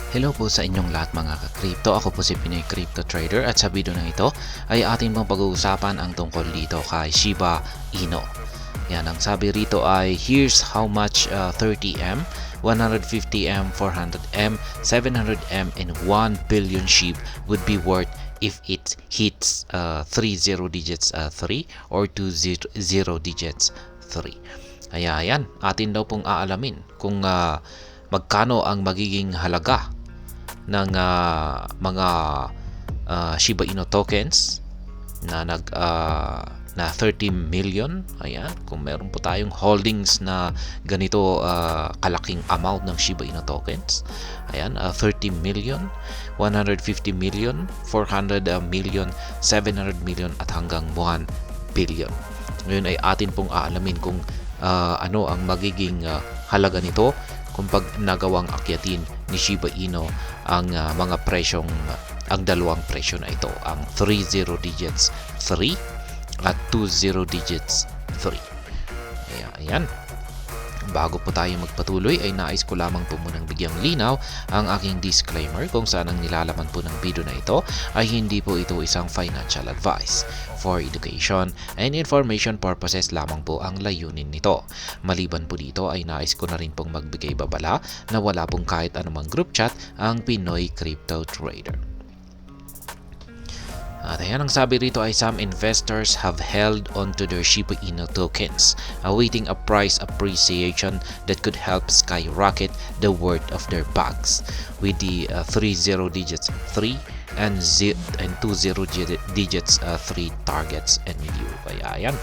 Hello po sa inyong lahat mga ka-crypto. Ako po si Pinoy Crypto Trader at sa video na ito ay ating pong pag-uusapan ang tungkol dito kay Shiba Inu. Yan, ang sabi rito ay here's how much 30M, 150M, 400M, 700M, and 1 billion SHIB would be worth if it hits 3 0 digits 3 or 2 0 digits 3. Ayan, atin daw pong aalamin kung magkano ang magiging halaga ng mga Shiba Inu tokens na na 30 million. Ayan, kung meron po tayong holdings na ganito kalaking amount ng Shiba Inu tokens. Ayan, 30 million, 150 million, 400 million, 700 million at hanggang 1 billion. Ngayon ay atin pong aalamin kung ano ang magiging halaga nito kung pag nagawang akyatin ni Shiba Inu ang mga presyong ang dalawang presyo na ito, ang 3 0 digits 3 at 2 0 digits 3. Ayan. Bago po tayo magpatuloy ay nais ko lamang po munang bigyang linaw ang aking disclaimer kung saan ang nilalaman po ng video na ito ay hindi po ito isang financial advice. For education and information purposes lamang po ang layunin nito. Maliban po dito ay nais ko na rin pong magbigay babala na wala pong kahit anumang group chat ang Pinoy Crypto Trader. At ayan, ang sabi rito ay some investors have held onto their Shiba Inu tokens, awaiting a price appreciation that could help skyrocket the worth of their bags, with the 3 0 digits 3 and 2 0 digits 3 targets and view. Kaya ayan,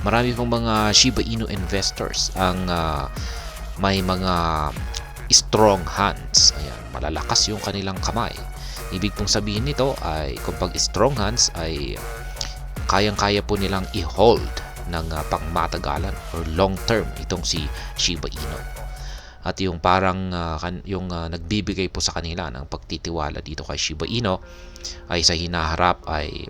marami pong mga Shiba Inu investors ang may mga strong hands. Ayan, malalakas yung kanilang kamay. Ibig pong sabihin nito ay kung pag strong hands ay kayang-kaya po nilang i-hold ng pangmatagalan or long term itong si Shiba Inu. At yung parang nagbibigay po sa kanila ng pagtitiwala dito kay Shiba Inu ay sa hinaharap ay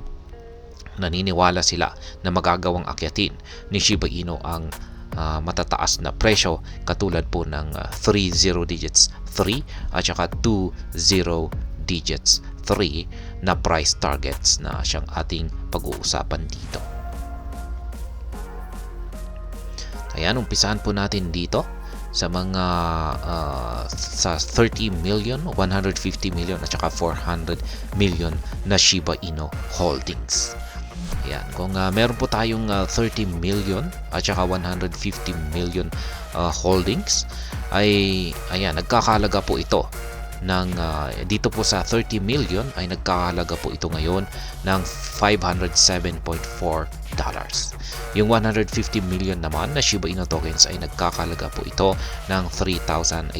naniniwala sila na magagawang akyatin ni Shiba Inu ang matataas na presyo katulad po ng 3 0 digits 3 at saka 2 0 digits 3 na price targets na siyang ating pag-uusapan dito. Ayan, umpisahan po natin dito sa mga sa 30 million, 150 million at saka 400 million na Shiba Inu holdings. Ayan, kung meron po tayong 30 million at saka 150 million holdings ay ayan, nagkakahalaga po ito ng dito po sa 30 million ay nagkakahalaga po ito ngayon ng $507.4. Yung 150 million naman na Shiba Inu tokens ay nagkakahalaga po ito ng $3,805.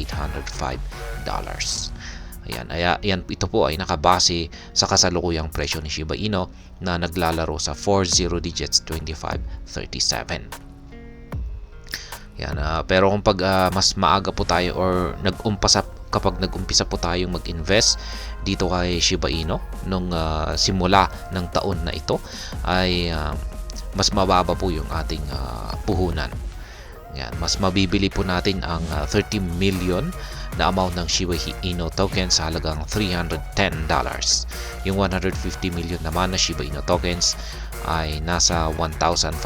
Ayan, ito po ay nakabase sa kasalukuyang presyo ni Shiba Inu na naglalaro sa 40 digits 2537. Yan, pero kung pag mas maaga po tayo or kapag nag-umpisa po tayong mag-invest dito kay Shiba Inu nung simula ng taon na ito ay mas mababa po yung ating puhunan. Yan, mas mabibili po natin ang 30 million na amount ng Shiba Inu tokens sa halagang $310. Yung 150 million naman na Shiba Inu tokens ay nasa $1,554.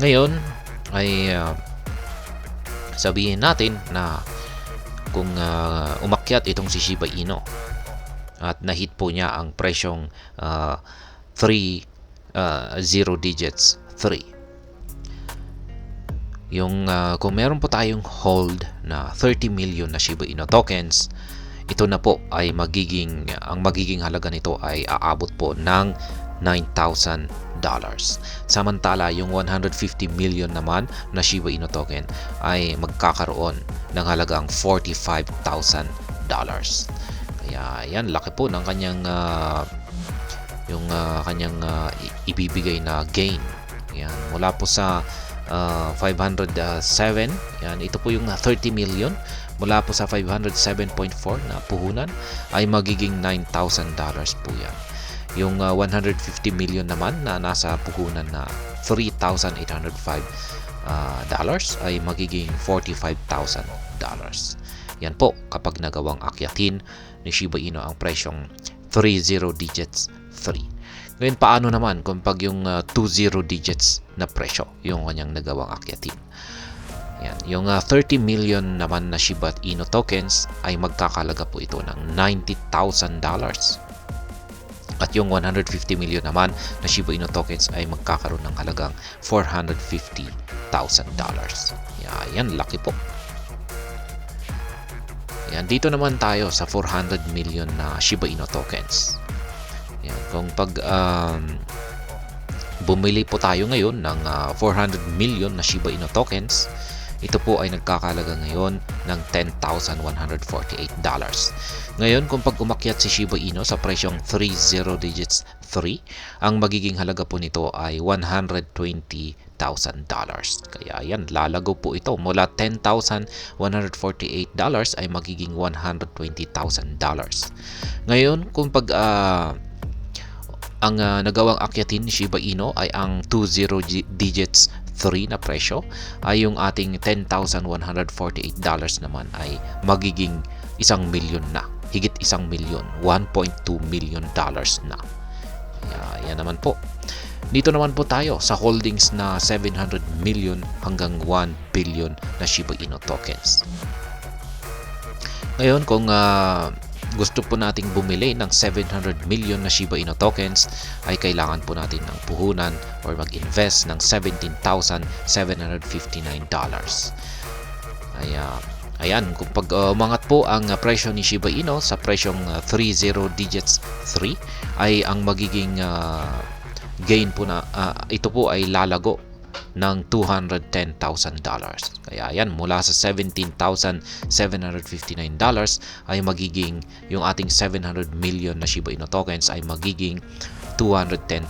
Ngayon ay sabihin natin na kung umakyat itong si Shiba Inu at nahit po niya ang presyong 3 0 digits 3. Yung kung meron po tayong hold na 30 million na Shiba Inu tokens, ito na po ay ang magiging halaga nito ay aabot po ng $9,000. Samantala, yung 150 million naman na Shiba Inu token ay magkakaroon ng halagang $45,000. Kaya yan, laki po ng kanyang ibibigay na gain. Yan, mula po sa 507, yan, ito po yung 30 million mula po sa 507.4 na puhunan ay magiging $9,000 po yan. Yung 150 million naman na nasa puhunan na 3,805 dollars ay magiging $45,000. Yan po kapag nagawang akyatin ni Shiba Inu ang presyong 30 digits 3. Ngayon paano naman kung pag yung 20 digits na presyo yung kanyang nagawang akyatin? Yan, yung 30 million naman na Shiba Inu tokens ay magkakalaga po ito ng $90,000. At yung 150 million naman na Shiba Inu tokens ay magkakaroon ng halagang $450,000. Yan, laki po. Yan, dito naman tayo sa 400 million na Shiba Inu tokens. Yan, kung pag bumili po tayo ngayon ng 400 million na Shiba Inu tokens, ito po ay nagkakalaga ngayon ng $10,148. Ngayon, kung pag umakyat si Shiba Inu sa presyong 30 digits 3, ang magiging halaga po nito ay $120,000. Kaya yan, lalago po ito. Mula $10,148 ay magiging $120,000. Ngayon, kung pag ang nagawang akyatin ni Shiba Inu ay ang 20 digits 3 na presyo, ay yung ating $10,148 naman ay magiging 1 million na. Higit 1 million, $1.2 million na. Yan naman po. Dito naman po tayo sa holdings na 700 million hanggang 1 billion na Shiba Inu tokens. Ngayon, kung gusto po nating bumili ng 700 million na Shiba Inu tokens, ay kailangan po natin ng puhunan or mag-invest ng $17,759. Ayan, kung pag umangat po ang presyo ni Shiba Inu sa presyong 30 digits 3, ay ang magiging gain po na ito po ay lalago ng $210,000. Kaya yan, mula sa $17,759 ay magiging yung ating 700 million na Shiba Inu tokens ay magiging $210,000.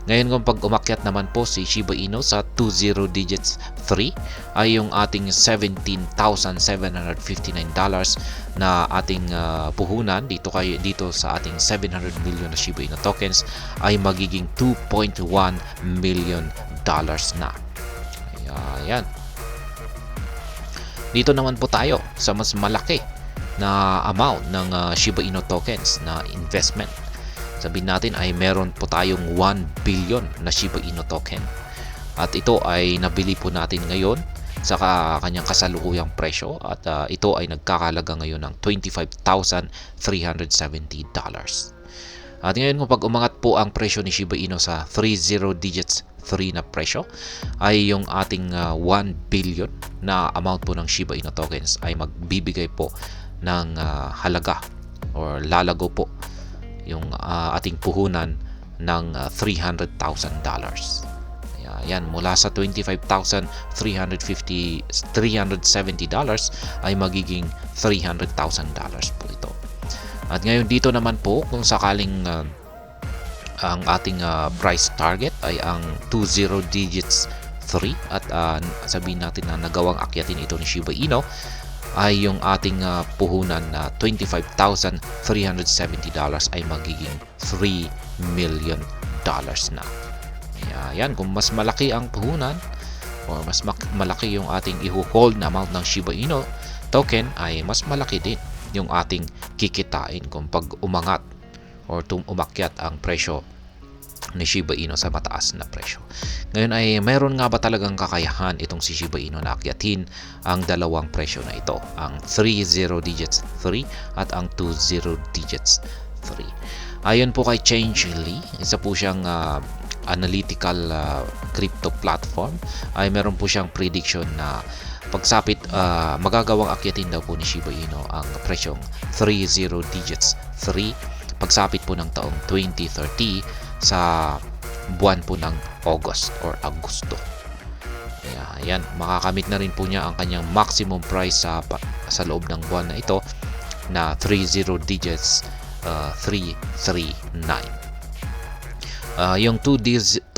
Ngayon, kung pag umakyat naman po si Shiba Inu sa 20 digits 3, ay yung ating $17,759 na ating puhunan dito sa ating 700 million na Shiba Inu tokens ay magiging $2.1 million na. Ayan. Dito naman po tayo sa mas malaki na amount ng Shiba Inu tokens na investment. Sabihin natin ay meron po tayong 1 billion na Shiba Inu token. At ito ay nabili po natin ngayon sa kanyang kasalukuyang presyo at ito ay nagkakalaga ngayon ng $25,370. At ngayon, kung pag umangat po ang presyo ni Shiba Inu sa 30 digits 3 na presyo, ay yung ating 1 billion na amount po ng Shiba Inu tokens ay magbibigay po ng halaga or lalago po yung ating puhunan ng $300,000. Yan, mula sa $25,370 ay magiging $300,000 po ito. At ngayon dito naman po, kung sakaling ang ating price target ay ang 20 digits 3 at sabihin natin na nagawang akyatin ito ni Shiba Inu, ay yung ating puhunan na $25,370 ay magiging $3 million na. Yan, kung mas malaki ang puhunan or mas malaki yung ating i-hold na amount ng Shiba Inu token, ay mas malaki din yung ating kikitain kung pag umangat or umakyat ang presyo ni Shiba Inu sa mataas na presyo. Ngayon ay mayroon nga ba talagang kakayahan itong si Shiba Inu na akyatin ang dalawang presyo na ito, ang 30 digits 3 at ang 20 digits 3? Ayon po kay Changelly, isa po siyang analytical crypto platform, ay meron po siyang prediction na pagsapit magagawang akyatin daw po ni Shiba Inu ang presyong 30 digits 3 pagsapit po ng taong 2030 sa buwan po ng August or Agosto. Ayan, makakamit na rin po niya ang kanyang maximum price sa loob ng buwan na ito na 30 digits 339. Yung 20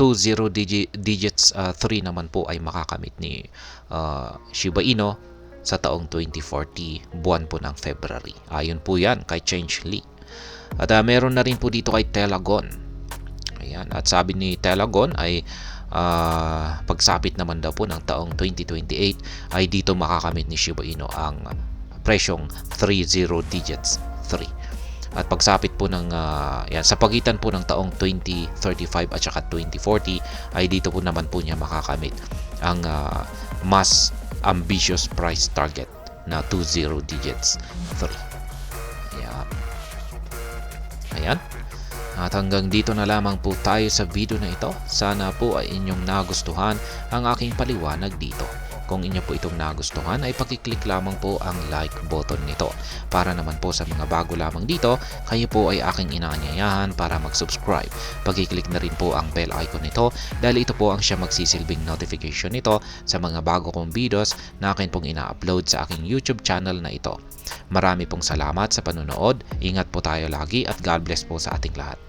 digits 3 naman po ay makakamit ni Shiba Inu sa taong 2040, buwan po ng February. Ayon po yan kay Changelly. At meron na rin po dito kay Telagon. Ayan, at sabi ni Telagon ay pagsapit naman daw po ng taong 2028 ay dito makakamit ni Shiba Inu ang presyong 30 digits 3. At pagsapit po ng sa pagitan po ng taong 2035 at saka 2040 ay dito po naman po niya makakamit ang mas ambitious price target na 20 digits 3. Ayan. At hanggang dito na lamang po tayo sa video na ito. Sana po ay inyong nagustuhan ang aking paliwanag dito. Kung inyo po itong nagustuhan ay pakiclick lamang po ang like button nito. Para naman po sa mga bago lamang dito, kayo po ay aking inaanyayahan para mag-subscribe. Pakiclick na rin po ang bell icon nito dahil ito po ang siya magsisilbing notification nito sa mga bago kong videos na akin pong ina-upload sa aking YouTube channel na ito. Marami pong salamat sa panonood. Ingat po tayo lagi at God bless po sa ating lahat.